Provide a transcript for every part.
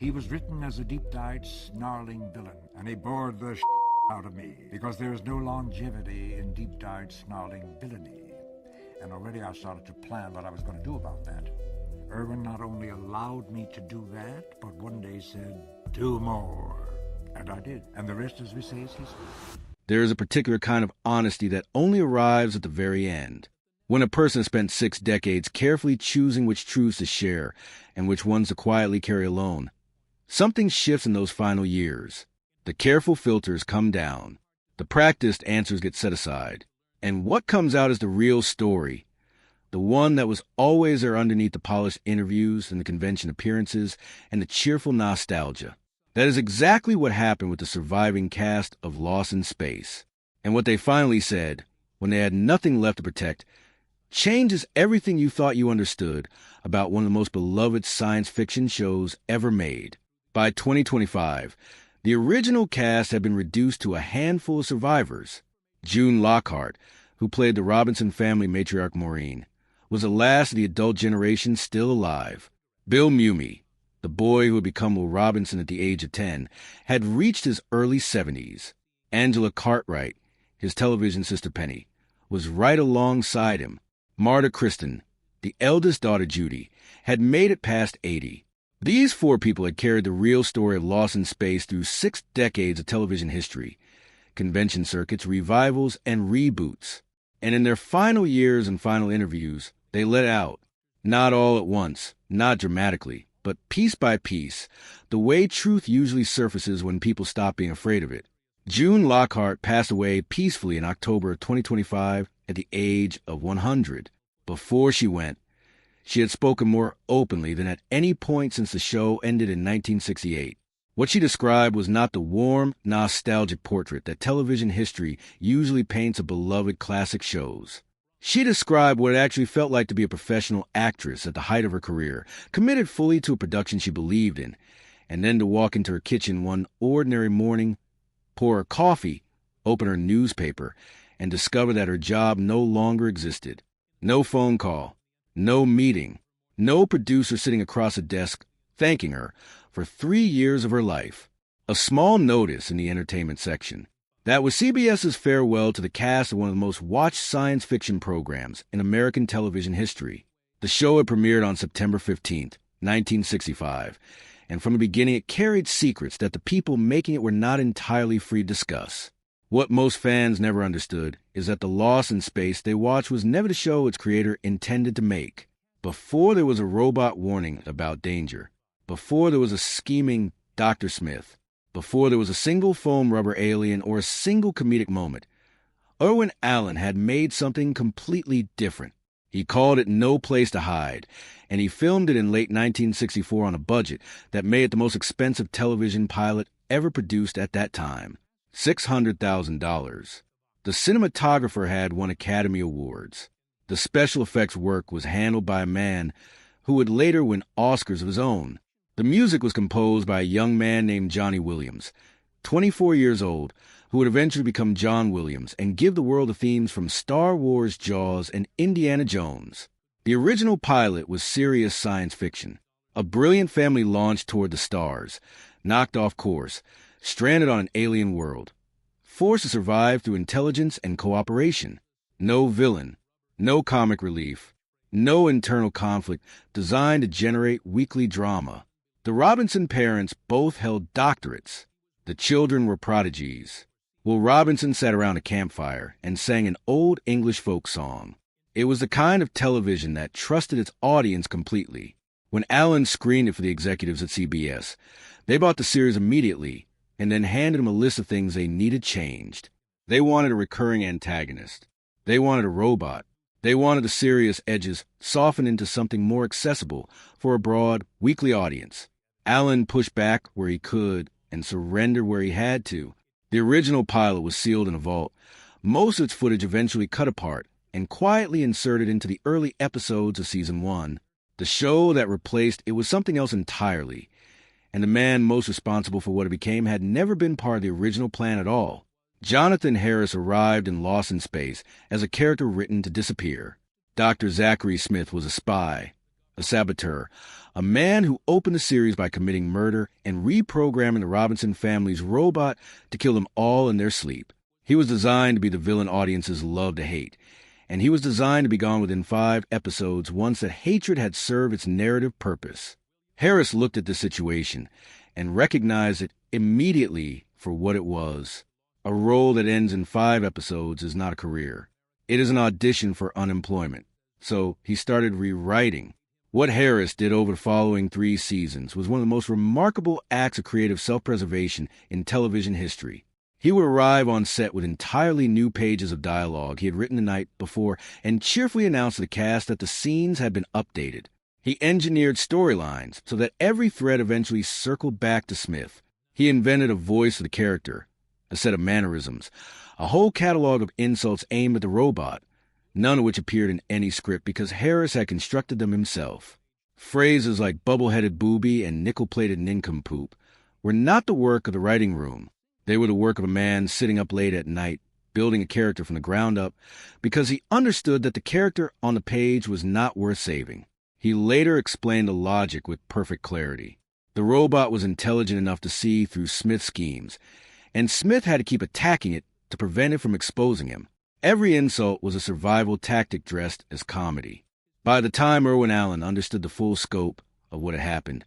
He was written as a deep-dyed, snarling villain, and he bored the out of me, because there is no longevity in deep-dyed, snarling villainy. And already I started to plan what I was going to do about that. Irwin not only allowed me to do that, but one day said, "Do more." And I did. And the rest, as we say, is history. There is a particular kind of honesty that only arrives at the very end. When a person spent 6 decades carefully choosing which truths to share and which ones to quietly carry alone, something shifts in those final years. The careful filters come down. The practiced answers get set aside. And what comes out is the real story. The one that was always there underneath the polished interviews and the convention appearances and the cheerful nostalgia. That is exactly what happened with the surviving cast of Lost in Space. And what they finally said, when they had nothing left to protect, changes everything you thought you understood about one of the most beloved science fiction shows ever made. By 2025, the original cast had been reduced to a handful of survivors. June Lockhart, who played the Robinson family matriarch Maureen, was the last of the adult generation still alive. Bill Mumy, the boy who had become Will Robinson at the age of 10, had reached his early 70s. Angela Cartwright, his television sister Penny, was right alongside him. Marta Kristen, the eldest daughter Judy, had made it past 80. These 4 people had carried the real story of Lost in Space through 6 decades of television history, convention circuits, revivals, and reboots. And in their final years and final interviews, they let out, not all at once, not dramatically, but piece by piece, the way truth usually surfaces when people stop being afraid of it. June Lockhart passed away peacefully in October of 2025 at the age of 100. Before she went, she had spoken more openly than at any point since the show ended in 1968. What she described was not the warm, nostalgic portrait that television history usually paints of beloved classic shows. She described what it actually felt like to be a professional actress at the height of her career, committed fully to a production she believed in, and then to walk into her kitchen one ordinary morning, pour her coffee, open her newspaper, and discover that her job no longer existed. No phone call, no meeting, no producer sitting across a desk thanking her for 3 years of her life. A small notice in the entertainment section. That was CBS's farewell to the cast of one of the most watched science fiction programs in American television history. The show had premiered on September 15th, 1965, and from the beginning it carried secrets that the people making it were not entirely free to discuss. What most fans never understood is that the Lost in Space they watched was never the show its creator intended to make. Before there was a robot warning about danger, before there was a scheming Dr. Smith, before there was a single foam rubber alien or a single comedic moment, Irwin Allen had made something completely different. He called it No Place to Hide, and he filmed it in late 1964 on a budget that made it the most expensive television pilot ever produced at that time, $600,000. The cinematographer had won Academy Awards. The special effects work was handled by a man who would later win Oscars of his own. The music was composed by a young man named Johnny Williams, 24 years old, who would eventually become John Williams and give the world the themes from Star Wars, Jaws, and Indiana Jones. The original pilot was serious science fiction. A brilliant family launched toward the stars, knocked off course, stranded on an alien world, forced to survive through intelligence and cooperation. No villain, no comic relief, no internal conflict designed to generate weekly drama. The Robinson parents both held doctorates. The children were prodigies. Will Robinson sat around a campfire and sang an old English folk song. It was the kind of television that trusted its audience completely. When Allen screened it for the executives at CBS, they bought the series immediately and then handed them a list of things they needed changed. They wanted a recurring antagonist. They wanted a robot. They wanted the serious edges softened into something more accessible for a broad, weekly audience. Allen pushed back where he could and surrendered where he had to. The original pilot was sealed in a vault. Most of its footage eventually cut apart and quietly inserted into the early episodes of Season 1. The show that replaced it was something else entirely, and the man most responsible for what it became had never been part of the original plan at all. Jonathan Harris arrived in Lost in Space as a character written to disappear. Dr. Zachary Smith was a spy, a saboteur, a man who opened the series by committing murder and reprogramming the Robinson family's robot to kill them all in their sleep. He was designed to be the villain audiences love to hate, and he was designed to be gone within 5 episodes once that hatred had served its narrative purpose. Harris looked at the situation and recognized it immediately for what it was. A role that ends in 5 episodes is not a career. It is an audition for unemployment. So he started rewriting. What Harris did over the following 3 seasons was one of the most remarkable acts of creative self-preservation in television history. He would arrive on set with entirely new pages of dialogue he had written the night before and cheerfully announce to the cast that the scenes had been updated. He engineered storylines so that every thread eventually circled back to Smith. He invented a voice for the character, a set of mannerisms, a whole catalog of insults aimed at the robot, none of which appeared in any script because Harris had constructed them himself. Phrases like bubble-headed booby and nickel-plated nincompoop were not the work of the writing room. They were the work of a man sitting up late at night, building a character from the ground up, because he understood that the character on the page was not worth saving. He later explained the logic with perfect clarity. The robot was intelligent enough to see through Smith's schemes, and Smith had to keep attacking it to prevent it from exposing him. Every insult was a survival tactic dressed as comedy. By the time Irwin Allen understood the full scope of what had happened,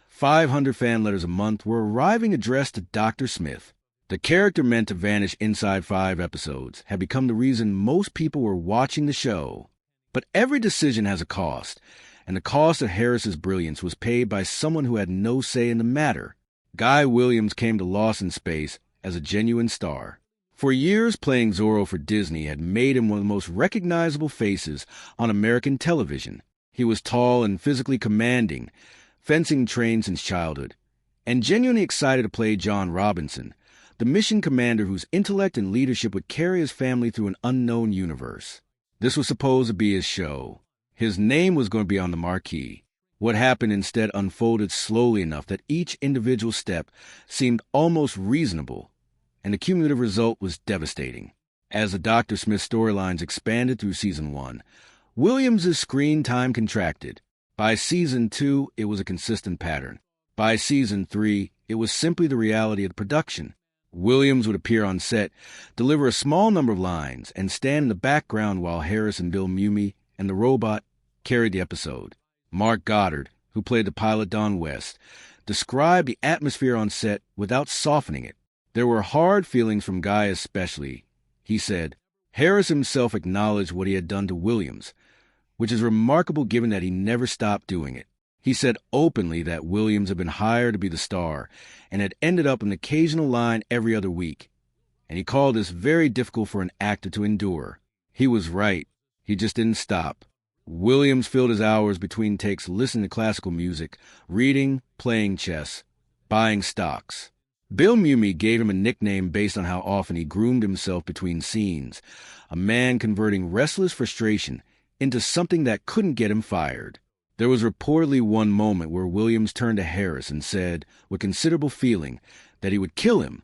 500 fan letters a month were arriving addressed to Dr. Smith. The character meant to vanish inside 5 episodes had become the reason most people were watching the show. But every decision has a cost, and the cost of Harris's brilliance was paid by someone who had no say in the matter. Guy Williams came to Lost in Space as a genuine star. For years, playing Zorro for Disney had made him one of the most recognizable faces on American television. He was tall and physically commanding, fencing trained since childhood, and genuinely excited to play John Robinson, the mission commander whose intellect and leadership would carry his family through an unknown universe. This was supposed to be his show. His name was going to be on the marquee. What happened instead unfolded slowly enough that each individual step seemed almost reasonable, and the cumulative result was devastating. As the Dr. Smith storylines expanded through Season 1, Williams' screen time contracted. By Season 2, it was a consistent pattern. By Season 3, it was simply the reality of the production. Williams would appear on set, deliver a small number of lines, and stand in the background while Harris and Bill Mumy and the robot carried the episode. Mark Goddard, who played the pilot Don West, described the atmosphere on set without softening it. There were hard feelings from Guy especially. He said, Harris himself acknowledged what he had done to Williams, which is remarkable given that he never stopped doing it. He said openly that Williams had been hired to be the star and had ended up an occasional line every other week, and he called this very difficult for an actor to endure. He was right. He just didn't stop. Williams filled his hours between takes listening to classical music, reading, playing chess, buying stocks. Bill Mumy gave him a nickname based on how often he groomed himself between scenes, a man converting restless frustration into something that couldn't get him fired. There was reportedly one moment where Williams turned to Harris and said, with considerable feeling, that he would kill him,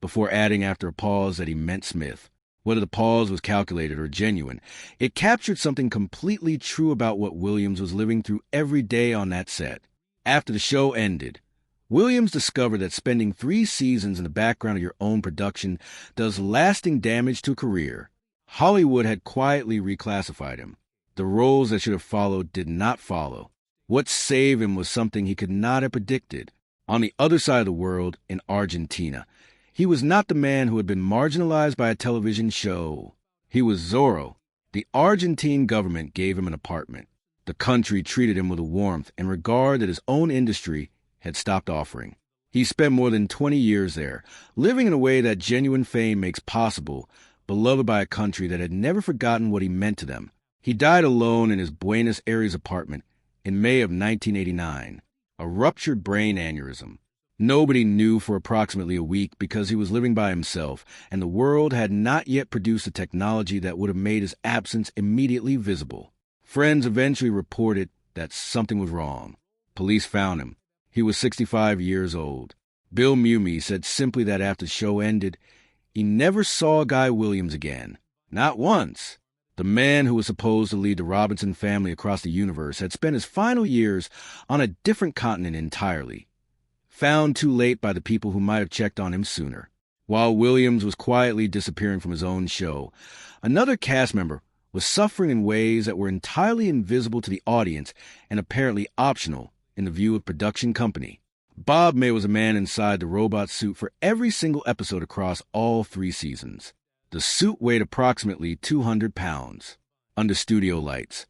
before adding after a pause that he meant Smith. Whether the pause was calculated or genuine, it captured something completely true about what Williams was living through every day on that set. After the show ended, Williams discovered that spending 3 seasons in the background of your own production does lasting damage to a career. Hollywood had quietly reclassified him. The roles that should have followed did not follow. What saved him was something he could not have predicted. On the other side of the world, in Argentina, he was not the man who had been marginalized by a television show. He was Zorro. The Argentine government gave him an apartment. The country treated him with a warmth and regard that his own industry had stopped offering. He spent more than 20 years there, living in a way that genuine fame makes possible, beloved by a country that had never forgotten what he meant to them. He died alone in his Buenos Aires apartment in May of 1989, a ruptured brain aneurysm. Nobody knew for approximately a week because he was living by himself, and the world had not yet produced a technology that would have made his absence immediately visible. Friends eventually reported that something was wrong. Police found him. He was 65 years old. Bill Mumy said simply that after the show ended, he never saw Guy Williams again. Not once. The man who was supposed to lead the Robinson family across the universe had spent his final years on a different continent entirely, found too late by the people who might have checked on him sooner. While Williams was quietly disappearing from his own show, another cast member was suffering in ways that were entirely invisible to the audience and apparently optional in the view of production company. Bob May was a man inside the robot suit for every single episode across all 3 seasons. The suit weighed approximately 200 pounds. Under studio lights,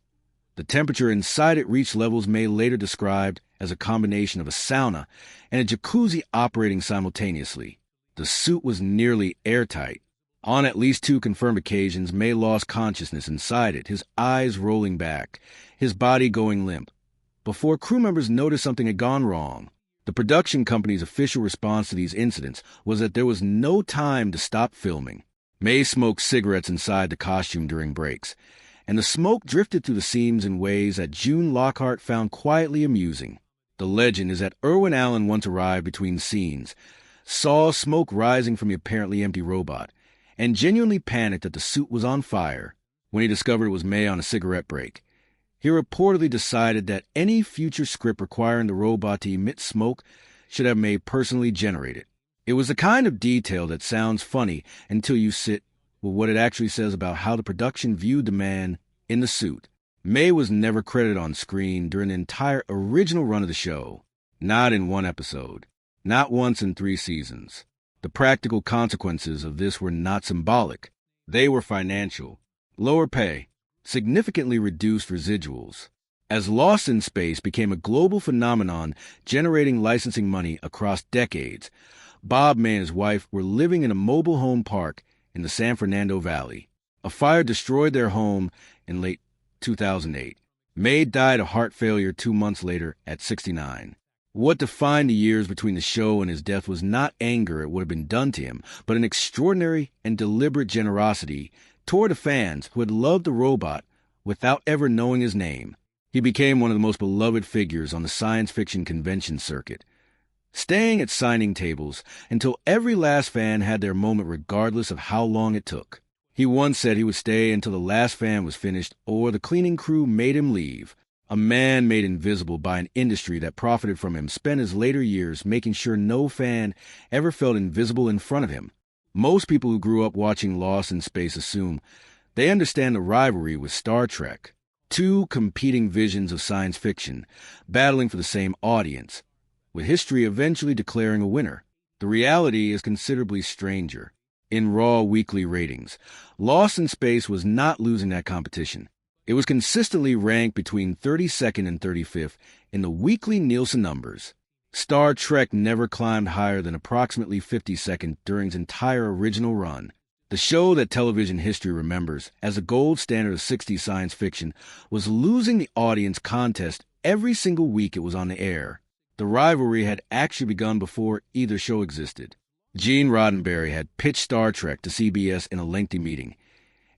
the temperature inside it reached levels May later described as a combination of a sauna and a jacuzzi operating simultaneously. The suit was nearly airtight. On at least 2 confirmed occasions, May lost consciousness inside it, his eyes rolling back, his body going limp, before crew members noticed something had gone wrong. The production company's official response to these incidents was that there was no time to stop filming. May smoked cigarettes inside the costume during breaks, and the smoke drifted through the seams in ways that June Lockhart found quietly amusing. The legend is that Irwin Allen once arrived between scenes, saw smoke rising from the apparently empty robot, and genuinely panicked that the suit was on fire. When he discovered it was May on a cigarette break, he reportedly decided that any future script requiring the robot to emit smoke should have May personally generate it. It was the kind of detail that sounds funny until you sit with what it actually says about how the production viewed the man in the suit. May was never credited on screen during the entire original run of the show. Not in 1 episode. Not once in 3 seasons. The practical consequences of this were not symbolic. They were financial. Lower pay, significantly reduced residuals. As Lost in Space became a global phenomenon generating licensing money across decades, Bob May and his wife were living in a mobile home park in the San Fernando Valley. A fire destroyed their home in late 2008. May died of heart failure 2 months later at 69. What defined the years between the show and his death was not anger at what had been done to him, but an extraordinary and deliberate generosity toward the fans who had loved the robot without ever knowing his name. He became one of the most beloved figures on the science fiction convention circuit, staying at signing tables until every last fan had their moment regardless of how long it took. He once said he would stay until the last fan was finished or the cleaning crew made him leave. A man made invisible by an industry that profited from him spent his later years making sure no fan ever felt invisible in front of him. Most people who grew up watching Lost in Space assume they understand the rivalry with Star Trek. 2 competing visions of science fiction, battling for the same audience, with history eventually declaring a winner. The reality is considerably stranger. In raw weekly ratings, Lost in Space was not losing that competition. It was consistently ranked between 32nd and 35th in the weekly Nielsen numbers. Star Trek never climbed higher than approximately 52nd during its entire original run. The show that television history remembers as the gold standard of 60s science fiction was losing the audience contest every single week it was on the air. The rivalry had actually begun before either show existed. Gene Roddenberry had pitched Star Trek to CBS in a lengthy meeting,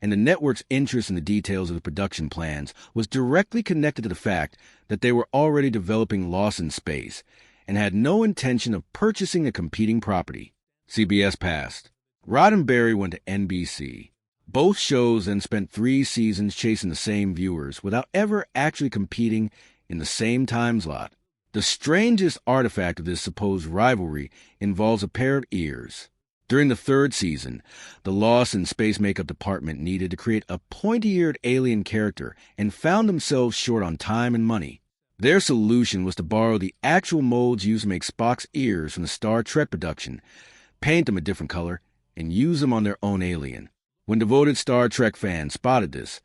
and the network's interest in the details of the production plans was directly connected to the fact that they were already developing Lost in Space and had no intention of purchasing a competing property. CBS passed. Roddenberry went to NBC. Both shows then spent 3 seasons chasing the same viewers without ever actually competing in the same time slot. The strangest artifact of this supposed rivalry involves a pair of ears. During the 3rd season, the Lost in Space makeup department needed to create a pointy-eared alien character and found themselves short on time and money. Their solution was to borrow the actual molds used to make Spock's ears from the Star Trek production, paint them a different color, and use them on their own alien. When devoted Star Trek fans spotted this,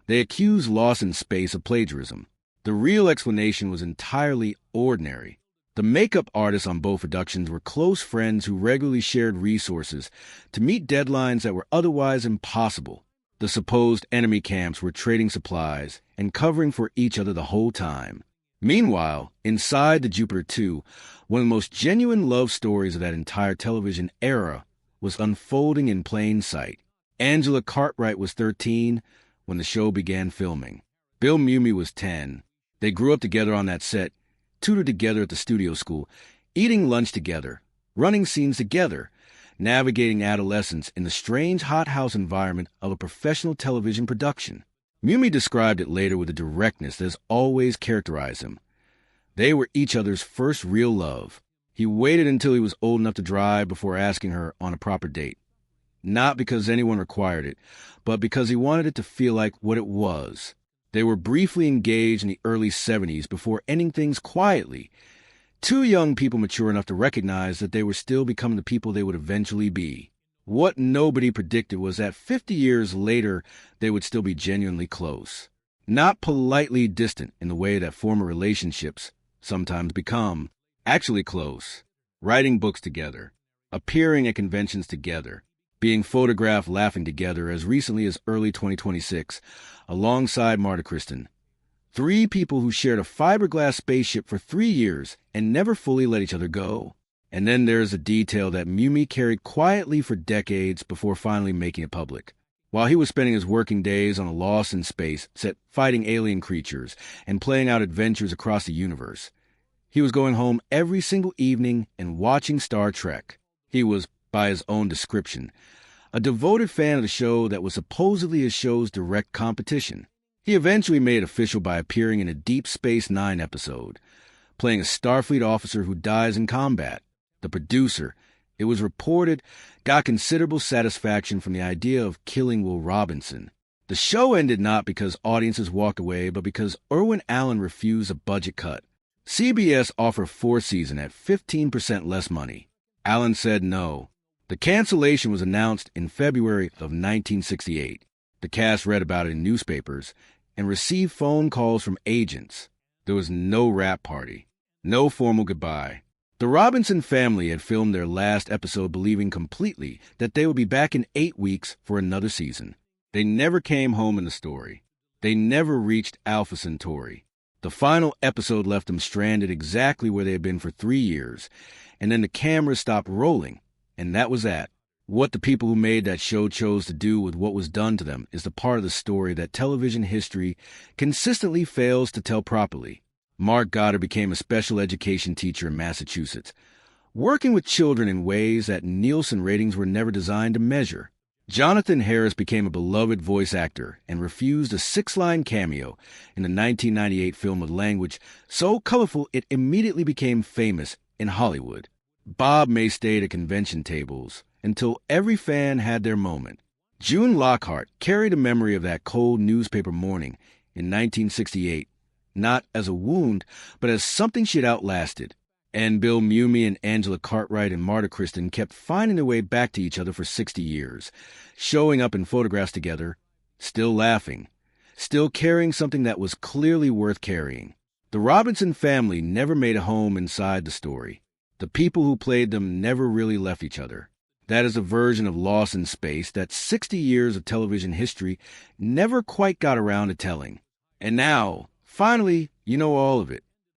they accused Lost in Space of plagiarism. The real explanation was entirely ordinary. The makeup artists on both productions were close friends who regularly shared resources to meet deadlines that were otherwise impossible. The supposed enemy camps were trading supplies and covering for each other the whole time. Meanwhile, inside the Jupiter 2, one of the most genuine love stories of that entire television era was unfolding in plain sight. Angela Cartwright was 13 when the show began filming. Bill Mumy was 10. They grew up together on that set, tutored together at the studio school, eating lunch together, running scenes together, navigating adolescence in the strange hothouse environment of a professional television production. Mumi described it later with a directness that has always characterized him. They were each other's first real love. He waited until he was old enough to drive before asking her on a proper date. Not because anyone required it, but because he wanted it to feel like what it was. They were briefly engaged in the early 70s before ending things quietly. Two young people mature enough to recognize that they were still becoming the people they would eventually be. What nobody predicted was that 50 years later, they would still be genuinely close. Not politely distant in the way that former relationships sometimes become. Actually close. Writing books together. Appearing at conventions together. Being photographed laughing together as recently as early 2026, alongside Marta Kristen. Three people who shared a fiberglass spaceship for 3 years and never fully let each other go. And then there's a detail that Mumi carried quietly for decades before finally making it public. While he was spending his working days on a Lost in Space set fighting alien creatures and playing out adventures across the universe, he was going home every single evening and watching Star Trek. He was, by his own description, a devoted fan of the show that was supposedly his show's direct competition. He eventually made it official by appearing in a Deep Space Nine episode, playing a Starfleet officer who dies in combat. The producer, it was reported, got considerable satisfaction from the idea of killing Will Robinson. The show ended not because audiences walked away, but because Irwin Allen refused a budget cut. CBS offered a 4th season at 15% less money. Allen said no. The cancellation was announced in February of 1968. The cast read about it in newspapers and received phone calls from agents. There was no wrap party, no formal goodbye. The Robinson family had filmed their last episode believing completely that they would be back in 8 weeks for another season. They never came home in the story. They never reached Alpha Centauri. The final episode left them stranded exactly where they had been for 3 years, and then the camera stopped rolling, and that was that. What the people who made that show chose to do with what was done to them is the part of the story that television history consistently fails to tell properly. Mark Goddard became a special education teacher in Massachusetts, working with children in ways that Nielsen ratings were never designed to measure. Jonathan Harris became a beloved voice actor and refused a 6-line cameo in the 1998 film with language so colorful it immediately became famous in Hollywood. Bob May stayed at convention tables until every fan had their moment. June Lockhart carried a memory of that cold newspaper morning in 1968, not as a wound, but as something she'd outlasted. And Bill Mumi and Angela Cartwright and Marta Kristen kept finding their way back to each other for 60 years, showing up in photographs together, still laughing, still carrying something that was clearly worth carrying. The Robinson family never made a home inside the story. The people who played them never really left each other. That is a version of Lost in Space that 60 years of television history never quite got around to telling. And now, finally, you know all of it.